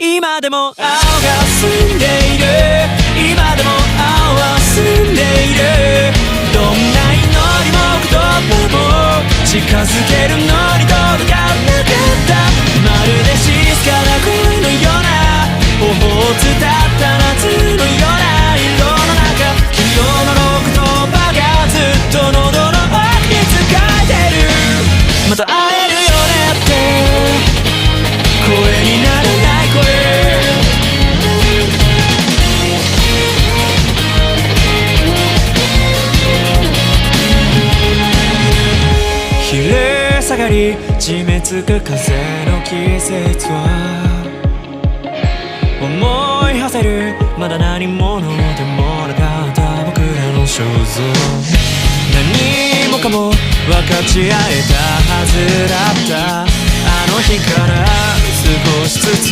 今でも青が澄んでいる、今でも青は澄んでいる。どんな祈りも言葉も近づけるのに届かなかった。まるで静かな声のような、頬を伝った夏のような色の中、昨日の言葉がずっと喉の奥に使えてる。また会えるよねって声にならない声、昼下がり締め付く風の季節は思い馳せる、まだ何者でもなかった僕らの肖像。何もかも分かち合えたはずだったあの日から少しずつ